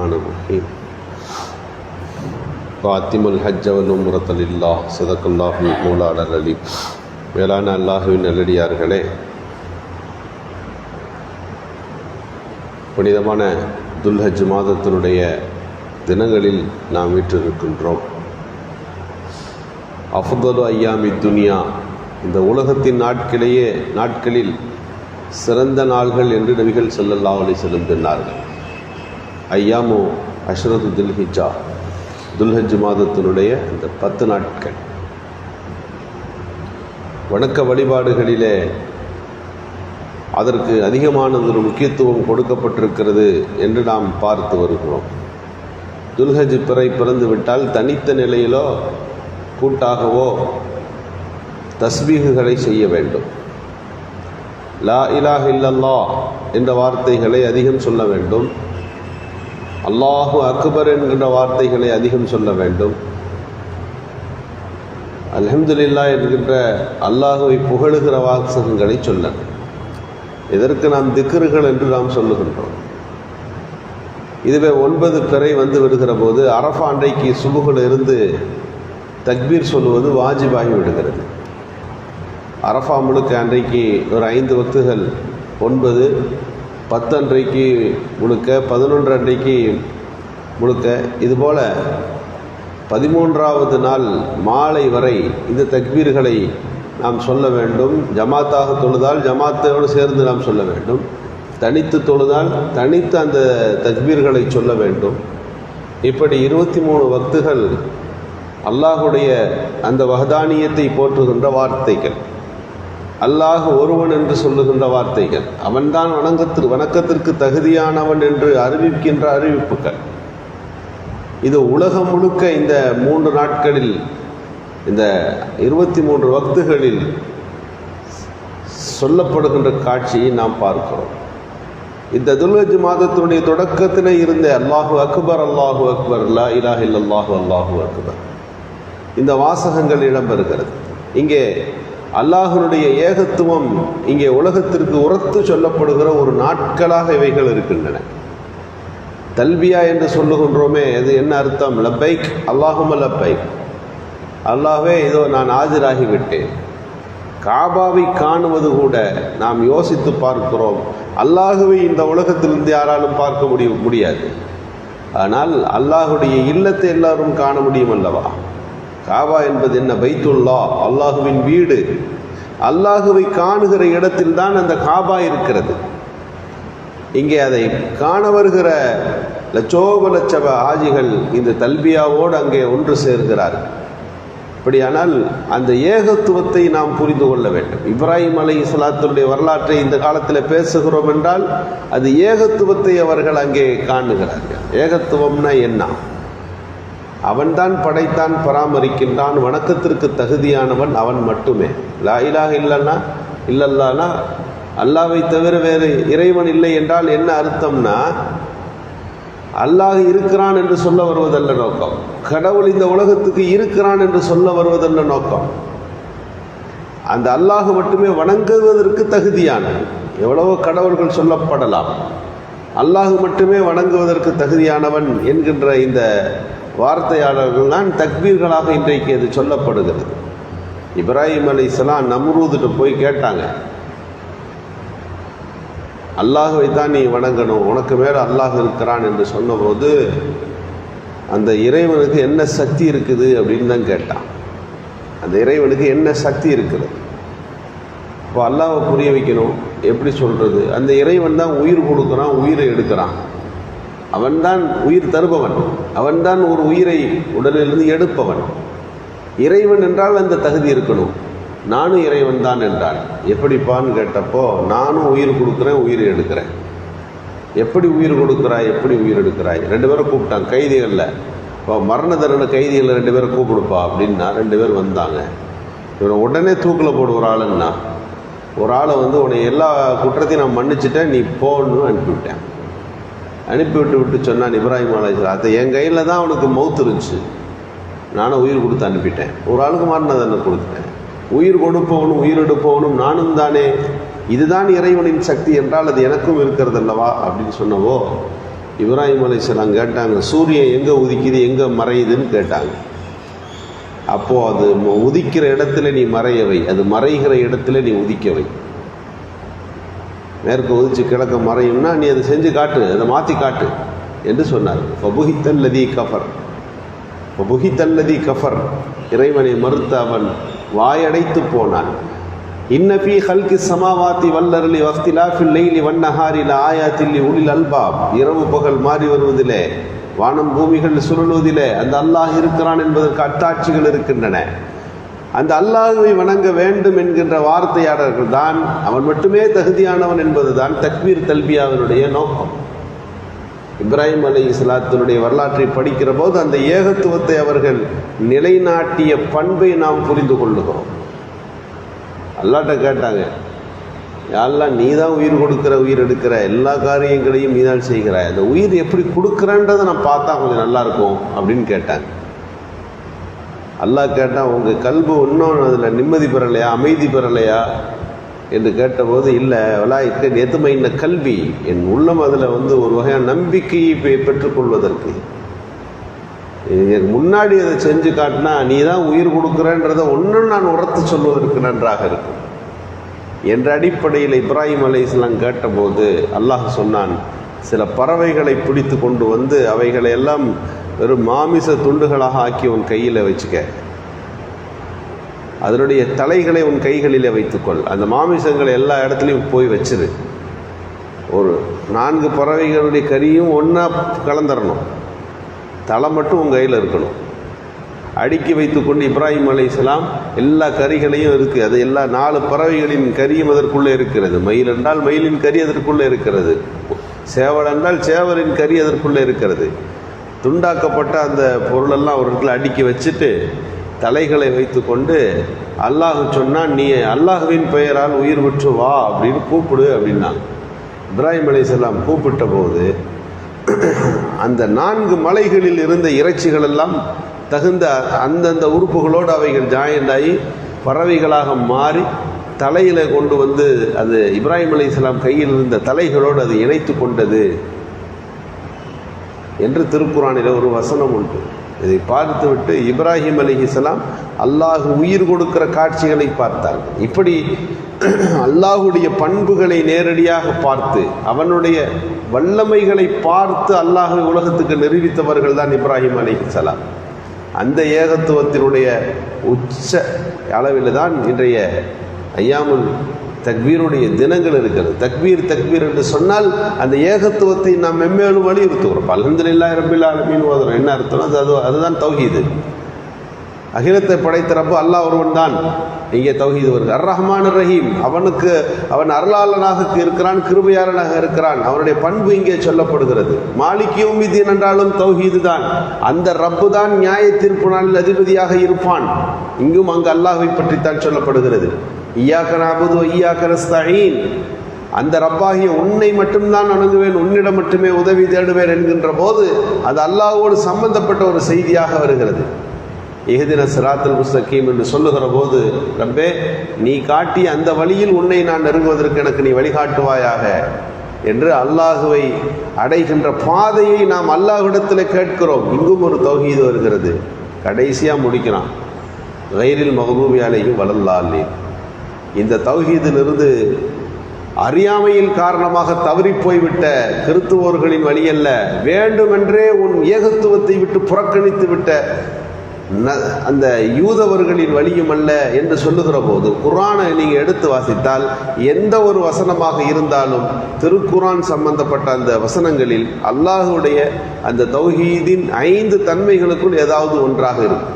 الرحمن الرحيم وأتموا الحج والعمرة لله صدق الله مولانا العليم. மேலான அல்லாஹ்வின் நல்லடியார்களே, புனிதமான துல்ஹஜ் மாதத்தினுடைய தினங்களில் நாம் வீற்றிருக்கின்றோம். அஃதலு ஐயாமி துனியா, இந்த உலகத்தின் நாட்களில் சிறந்த நாள்கள் என்று நபிகள் ஸல்லல்லாஹு அலைஹி வஸல்லம் சொன்னார்கள். ஐயாமு அஷ்ரது துல்ஹிஜ்ஜா, துல்ஹஜ் மாதத்தினுடைய இந்த 10 நாட்கள் வணக்க வழிபாடுகளிலே அதற்கு அதிகமானதொரு முக்கியத்துவம் கொடுக்கப்பட்டிருக்கிறது என்று நாம் பார்த்து வருகிறோம். துல்ஹஜ் பிறந்து விட்டால் தனித்த நிலையிலோ கூட்டாகவோ தஸ்பீஹுகளை செய்ய வேண்டும். லா இலாஹ இல்லல்லாஹ் என்ற வார்த்தைகளை அதிகம் சொல்ல வேண்டும். அல்லாஹு அக்பர் என்கின்ற வார்த்தைகளை அதிகம் சொல்ல வேண்டும். அல்ஹம்துலில்லாஹ் என்கின்ற அல்லாஹுவை புகழுகிற வாசகங்களை சொல்ல. இதற்கு நாம் திக்ருகள் என்று நாம் சொல்லுகின்றோம். இதுவே 9 பிறை வந்து விடுகிற போது அரஃபா அன்றைக்கு சுபுகில் இருந்து தக்பீர் சொல்லுவது வாஜிபாகி விடுகிறது. அரஃபா முழுக்க அன்றைக்கு ஒரு 5 வக்துகள், 9, 10 அன்றைக்கு முழுக்க, 11 அன்றைக்கு முழுக்க, இதுபோல் 13வது நாள் மாலை வரை இந்த தக்பீர்களை நாம் சொல்ல வேண்டும். ஜமாத்தாக தொழுதால் ஜமாத்தோடு சேர்ந்து நாம் சொல்ல வேண்டும். தனித்து தொழுதால் தனித்து அந்த தக்பீர்களை சொல்ல வேண்டும். இப்படி 23 வக்துகள் அல்லாஹுடைய அந்த வஹதானியத்தை போற்றுகின்ற வார்த்தைகள், அல்லாஹ் ஒருவன் என்று சொல்லுகின்ற வார்த்தைகள், அவன்தான் வணக்கத்திற்கு தகுதியானவன் என்று அறிவிக்கின்ற அறிவிப்புகள். இது உலகம் முழுக்க இந்த 3 நாட்களில், இந்த 23 வக்துகளில் சொல்லப்படுகின்ற காட்சியை நாம் பார்க்கிறோம். இந்த துல்ஹஜ் மாதத்தினுடைய தொடக்கத்தில் இருந்த அல்லாஹு அக்பர், அல்லாஹு அக்பர், லா இலாஹ இல்லல்லாஹு, அல்லாஹு அக்பர், இந்த வாசகங்கள் இடம்பெறுகிறது. இங்கே அல்லாஹ்வுடைய ஏகத்துவம் இங்கே உலகத்திற்கு உரத்து சொல்லப்படுகிற ஒரு நாட்களாக இவைகள் இருக்கின்றன. தல்பியா என்று சொல்லுகின்றோமே, அது என்ன அர்த்தம்? லப்பைக் அல்லாஹும்ம லப்பைக், அல்லாஹ்வே இதோ நான் ஆஜராகிவிட்டேன். காபாவை காணுவது கூட நாம் யோசித்து பார்க்கிறோம். அல்லாஹுவை இந்த உலகத்திலிருந்து யாராலும் பார்க்க முடியாது. ஆனால் அல்லாஹுடைய இல்லத்தை எல்லாரும் காண முடியும் அல்லவா? காபா என்பது என்ன? பைத்துல்லா, அல்லாஹுவின் வீடு. அல்லாஹுவை காணுகிற இடத்தில் தான் அந்த காபா இருக்கிறது. இங்கே அதை காண வருகிற லட்சோப ஆஜிகள் இந்த தல்பியாவோடு அங்கே ஒன்று சேர்கிறார்கள். அப்படியானால் அந்த ஏகத்துவத்தை நாம் புரிந்து கொள்ள வேண்டும். இப்ராஹிம் அலைஹிஸ்ஸலாத்துடைய வரலாற்றை இந்த காலத்தில் பேசுகிறோம் என்றால் அது ஏகத்துவத்தை அவர்கள் அங்கே காணுகிறார்கள். ஏகத்துவம்னா என்ன? அவன்தான் படைத்தான், பராமரிக்கின்றான், வணக்கத்திற்கு தகுதியானவன் அவன் மட்டுமே. லா இலாஹ இல்லல்லாஹ்னா அல்லாஹ்வை தவிர வேறு இறைவன் இல்லை என்றால் என்ன அர்த்தம்னா, அல்லாஹ் இருக்கிறான் என்று சொல்ல வருவதல்ல நோக்கம். கடவுள் இந்த உலகத்துக்கு இருக்கிறான் என்று சொல்ல வருவதல்ல நோக்கம். அந்த அல்லாஹ் மட்டுமே வணங்குவதற்கு தகுதியானவன். எவ்வளவோ கடவுள்கள் சொல்லப்படலாம், அல்லாஹ் மட்டுமே வணங்குவதற்கு தகுதியானவன் என்கின்ற இந்த வார்த்தையாளர்கள் தான் தக்பீர்களாக இன்றைக்கு அது சொல்லப்படுகிறது. இப்ராஹிம் அலைஹிஸ்ஸலாம் நம்ரூதுட்டு போய் கேட்டாங்க, அல்லாஹுவை தான் நீ வணங்கணும், உனக்கு மேலே அல்லாஹ் இருக்கிறான் என்று சொன்னபோது அந்த இறைவனுக்கு என்ன சக்தி இருக்குது அப்படின்னு தான் கேட்டான். அந்த இறைவனுக்கு என்ன சக்தி இருக்குது? இப்போ அல்லாஹ்வை புரிய வைக்கணும். எப்படி சொல்கிறது? அந்த இறைவன் தான் உயிர் கொடுக்குறான், உயிரை எடுக்கிறான். அவன்தான் உயிர் தருபவன், அவன்தான் ஒரு உயிரை உடலிலிருந்து எடுப்பவன். இறைவன் என்றால் அந்த தகுதி இருக்கணும். நானும் இறைவன் தான் என்றான். எப்படிப்பான்னு கேட்டப்போ, நானும் உயிர் கொடுக்குறேன், உயிரை எடுக்கிறேன். எப்படி உயிர் கொடுக்குறாய், எப்படி உயிர் எடுக்கிறாய்? 2 பேரை கூப்பிட்டான் கைதிகளில். இப்போ மரண தண்டனை கைதிகளில் 2 பேரை கூப்பிடுப்பா அப்படின்னா 2 பேர் வந்தாங்க. இவனை உடனே தூக்கில் போடு ஒரு ஆளுன்னா, ஒரு ஆளை உன்னை எல்லா குற்றத்தையும் நான் மன்னிச்சிட்டேன், நீ போன்னு அனுப்பிவிட்டேன். அனுப்பிவிட்டு சொன்னான் இப்ராஹிம் அலைஹிஸ்ஸலாம், அதை என் கையில் தான் அவனுக்கு மௌத்து இருந்துச்சு, நானும் உயிர் கொடுத்து அனுப்பிட்டேன். ஒரு ஆளுக்கு மரண தண்டனை கொடுத்துட்டேன். உயிர் கொடுப்பவனும் உயிர் எடுப்பவனும் நானும் தானே. இதுதான் இறைவனின் சக்தி என்றால் அது எனக்கும் இருக்கிறது அல்லவா அப்படின்னு சொன்னவோ, இப்ராஹிம் அலைஹிஸ்ஸலாம் கேட்டாங்க, சூரியன் எங்கே உதிக்குது எங்கே மறையுதுன்னு கேட்டாங்க. அப்போது அது உதிக்கிற இடத்துல நீ மறையவை, அது மறைகிற இடத்துல நீ உதிக்கவை. மேற்கு உதிச்சு கிழக்க மறையும்னா நீ அதை செஞ்சு காட்டு, அதை மாற்றி காட்டு என்று சொன்னார். ஃபபுஹித்தல்லதி கஃபர், ஃபபுஹித்தல்லதி கஃபர், இறைவனை மறுத்த அவன் வாயடைத்து போனான். இன்ன ஃபீ ஹல்கி ஸமாவாத்தி வல்-அர்லி வக்திலாஃபில் லைலி வன்-நஹாரி லஆயாத்தின் லிஉலில் அல்பாப். இரவு பகல் மாறி வருவதிலே, வானம் பூமிகள் சுழலுவதிலே அந்த அல்லாஹ் இருக்கிறான் என்பதற்கு அத்தாட்சிகள் இருக்கின்றன. அந்த அல்லாஹ்வை வணங்க வேண்டும் என்கின்ற வார்த்தையாளர்கள் தான், அவன் மட்டுமே தகுதியானவன் என்பதுதான் தக்பீர் தல்பியாவினுடைய நோக்கம். இப்ராஹிம் அலைஹிஸ்ஸலாத்தினுடைய வரலாற்றை படிக்கிற போது அந்த ஏகத்துவத்தை அவர்கள் நிலைநாட்டிய பண்பை நாம் புரிந்து கொள்ளுகிறோம். அல்லாஹ்ட்ட கேட்டாங்க, யாரெல்லாம் நீ தான் உயிர் கொடுக்குற, உயிர் எடுக்கிற, எல்லா காரியங்களையும் நீ தான் செய்கிறாய், அந்த உயிர் எப்படி கொடுக்குறன்றதை நான் பார்த்தா கொஞ்சம் நல்லா இருக்கும் அப்படின்னு கேட்டாங்க. அல்லாஹ் கேட்டால், உங்கள் கல்பு இன்னும் அதில் நிம்மதி பெறலையா, அமைதி பெறலையா என்று கேட்டபோது, இல்லை வலாய்க்கு எதுமை இந்த கல்வி, என் உள்ளம் அதில் ஒரு வகையான நம்பிக்கையை பெற்றுக்கொள்வதற்கு எனக்கு முன்னாடி அதை செஞ்சு காட்டினா நீ தான் உயிர் கொடுக்குறன்றதை ஒன்றும் நான் உரத்து சொல்வதற்கு நன்றாக இருக்கும் என்ற அடிப்படையில் இப்ராஹிம் அலைஹிஸ்ஸலாம் கேட்டபோது அல்லாஹ் சொன்னான், சில பறவைகளை பிடித்து கொண்டு வந்து அவைகளை எல்லாம் வெறும் மாமிச துண்டுகளாக ஆக்கி உன் கையில் வச்சுக்க, அதனுடைய தலைகளை உன் கைகளில் வைத்துக்கொள், அந்த மாமிசங்களை எல்லா இடத்துலையும் போய் வச்சிரு, ஒரு 4 பறவைகளுடைய கறியும் ஒன்றா கலந்துடணும், தலை மட்டும் உன் கையில் இருக்கணும். அடுக்கி வைத்து கொண்டு இப்ராஹிம் அலைஹிஸ்ஸலாம் எல்லா கறிகளையும் இருக்குது, அது எல்லா 4 பறவைகளின் கறியும் அதற்குள்ளே இருக்கிறது. மயில் என்றால் மயிலின் கறி அதற்குள்ளே இருக்கிறது, சேவல் என்றால் சேவலின் கறி அதற்குள்ளே இருக்கிறது. துண்டாக்கப்பட்ட அந்த பொருளெல்லாம் ஒரு இடத்துல அடுக்கி வச்சுட்டு தலைகளை வைத்து கொண்டு அல்லாஹ் சொன்னால், நீ அல்லாஹ்வின் பெயரால் உயிர் விற்று வா அப்படின்னு கூப்பிடு அப்படின்னா. இப்ராஹிம் அலைஹிஸ்ஸலாம் கூப்பிட்ட போது அந்த 4 மலைகளில் இருந்த இறைச்சிகள் எல்லாம் தகுந்த அந்தந்த உறுப்புகளோடு அவைகள் ஜாயிண்ட் ஆகி பறவைகளாக மாறி தலையில் கொண்டு வந்து அது இப்ராஹிம் அலைஹிஸ்ஸலாம் கையில் இருந்த தலைகளோடு அது இணைத்து கொண்டது என்று திருக்குரானில் ஒரு வசனம் உண்டு. இதை பார்த்துவிட்டு இப்ராஹிம் அலைஹிஸ்ஸலாம் அல்லாஹ் உயிர் கொடுக்கிற காட்சிகளை பார்த்தார்கள். இப்படி அல்லாஹுடைய பண்புகளை நேரடியாக பார்த்து அவனுடைய வல்லமைகளை பார்த்து அல்லாஹை உலகத்துக்கு நிரூபித்தவர்கள் தான் இப்ராஹிம் அலைஹிஸ்ஸலாம். அந்த ஏகத்துவத்தினுடைய உச்ச அளவில் தான் இன்றைய ஐயாமுல் தக்பீருடைய தினங்கள் இருக்கிறது. தக்பீர் தக்பீர் என்று சொன்னால் அந்த ஏகத்துவத்தை நாம் மென்மேலும் வலியுறுத்துகிறோம். அல்ஹம்துலில்லாஹி ரப்பில் ஆலமீன் ஓதுறோம். என்ன அர்த்தம்? அதுதான் தௌஹீது. அகிலத்தை படைத்த ரப்பு அல்லாஹ் ஒருவன் தான். இங்கே தௌஹீது வருது. அர் ரஹ்மான் ரஹீம், அவன் அருளாளனாக இருக்கிறான், கிருபையாளனாக இருக்கிறான். அவனுடைய பண்பு இங்கே சொல்லப்படுகிறது. மாலிக் யௌமித்தீன் என்றாலும் தௌஹீது தான். அந்த ரப்பு தான் நியாய தீர்ப்பு நாளில் அதிபதியாக இருப்பான். இங்கும் அங்கு அல்லாஹ்வை பற்றித்தான் சொல்லப்படுகிறது. இய்யாக நஅபுது வ இய்யாக நஸ்தஈன், அந்த ரப்பாகிய உன்னை மட்டும்தான் வணங்குவேன், உன்னிடம் மட்டுமே உதவி தேடுவேன் என்கின்ற போது அது அல்லாஹ்வோடு சம்பந்தப்பட்ட ஒரு செய்தியாக வருகிறது. இஹ்தின ஸிராத்தல் முஸ்தகீம் என்று சொல்லுகிற போது, ரப்பே நீ காட்டிய அந்த வழியில் உன்னை நான் நெருங்குவதற்கு எனக்கு நீ வழிகாட்டுவாயாக என்று அல்லாஹுவை அடைகின்ற பாதையை நாம் அல்லாஹ்விடத்தில் கேட்கிறோம். இங்கும் ஒரு தௌஹீது வருகிறது. கடைசியாக முடிக்கிறான், கைரில் மக்தூபி அலைஹிம் வலல்லாலீன். இந்த தௌஹீதிலிருந்து அறியாமையின் காரணமாக தவறி போய்விட்ட கிறித்துவோர்களின் வழியல்ல, வேண்டுமென்றே உன் ஏகத்துவத்தை விட்டு புறக்கணித்து விட்ட அந்த யூதவர்களின் வழியும் அல்ல என்று சொல்லுகிற போது, குர்ஆனை நீங்கள் எடுத்து வாசித்தால் எந்த ஒரு வசனமாக இருந்தாலும் திருக்குர்ஆன் சம்பந்தப்பட்ட அந்த வசனங்களில் அல்லாஹுடைய அந்த தௌஹீதின் 5 தன்மைகளுக்குள் ஏதாவது ஒன்றாக இருக்கும்.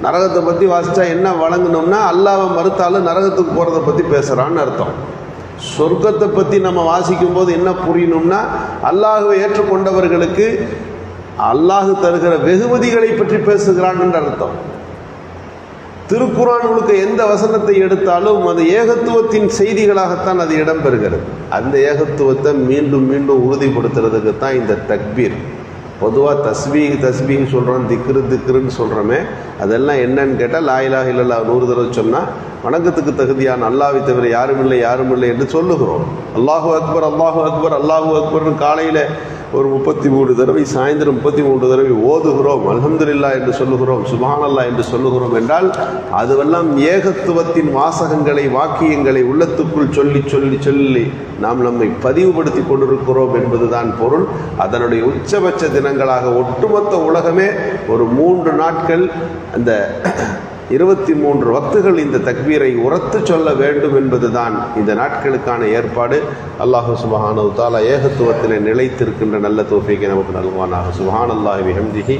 நரகத்தை பற்றி வாசித்தா என்ன வழங்கணும்னா, அல்லாஹ்வை மறுத்தாலும் நரகத்துக்கு போகிறத பற்றி பேசுகிறான்னு அர்த்தம். சொர்க்கத்தை பற்றி நம்ம வாசிக்கும் போது என்ன புரியணும்னா, அல்லாஹ்வை ஏற்றுக்கொண்டவர்களுக்கு அல்லாஹ் தருகிற வெகுமதிகளை பற்றி பேசுகிறான் என்ற அர்த்தம். திருக்குர்ஆன் முழுக்க எந்த வசனத்தை எடுத்தாலும் அது ஏகத்துவத்தின் செய்திகளாகத்தான் அது இடம்பெறுகிறது. அந்த ஏகத்துவத்தை மீண்டும் மீண்டும் உறுதிப்படுத்துறதுக்கு தான் இந்த தக்பீர். பொதுவாக தஸ்பீஹ் சொல்கிறோம், திக்ருன்னு சொல்கிறோமே, அதெல்லாம் என்னன்னு கேட்டால் லா இலாஹ இல்லல்லாஹ் 100 தடவை சொன்னால் வணக்கத்துக்கு தகுதியான அல்லாஹ்வை தவிர யாரும் இல்லை என்று சொல்லுகிறோம். அல்லாஹு அக்பர் அல்லாஹு அக்பர் அல்லாஹு அக்பர்னு காலையில் ஒரு 33 தடவை, சாயந்தரம் 33 தடவை ஓதுகிறோம், அல்ஹம்துலில்லாஹ் என்று சொல்லுகிறோம், சுப்ஹானல்லாஹ் என்று சொல்லுகிறோம் என்றால் அதுவெல்லாம் ஏகத்துவத்தின் வாசகங்களை, வாக்கியங்களை உள்ளத்துக்குள் சொல்லி சொல்லி சொல்லி நாம் நம்மை பதிவுபடுத்தி கொண்டிருக்கிறோம் என்பதுதான் பொருள். அதனுடைய உச்சபட்ச தினங்களாக ஒட்டுமொத்த உலகமே ஒரு 3 நாட்கள் அந்த 23 வக்துகள் இந்த தக்பீரை உரத்து சொல்ல வேண்டும் என்பதுதான் இந்த நாட்களுக்கான ஏற்பாடு. அல்லாஹு சுப்ஹானஹு வ தஆலா ஏகத்துவத்திலே நிலைத்திருக்கின்ற நல்ல தௌஃபீகை நமக்கு நல்குவானாக. சுப்ஹானல்லாஹி வ பிஹம்திஹி